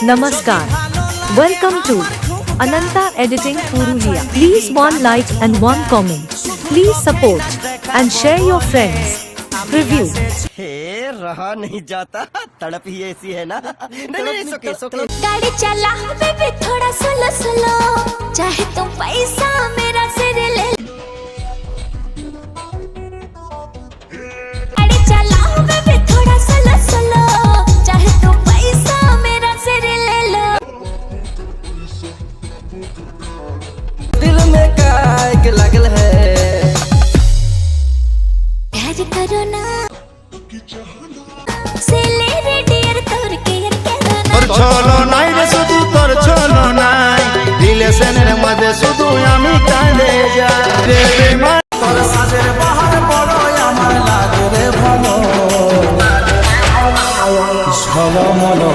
Namaskar. Welcome to Ananta Editing Purulia. Please one like and one comment. Please support and share your friends. Review. रहा नहीं जाता तड़प ही ऐसी है ना नहीं सोके गाड़ी चला बेबी थोड़ा स्लो स्लो चाहे तुम पैसा मेरा सिर ले गाड़ी चला बेबी थोड़ा स्लो स्लो चाहे तुम पैसा मेरा सिर ले लो दिल में काहे लगल है प्यार करो ना চলো নাই রে শুধু তোর চলো নাই রিলেশনের মধ্যে শুধু আমি কাঁদে যাই রে বেমান তোর সাজের বাহার বড় আমার লাগে রে ভালো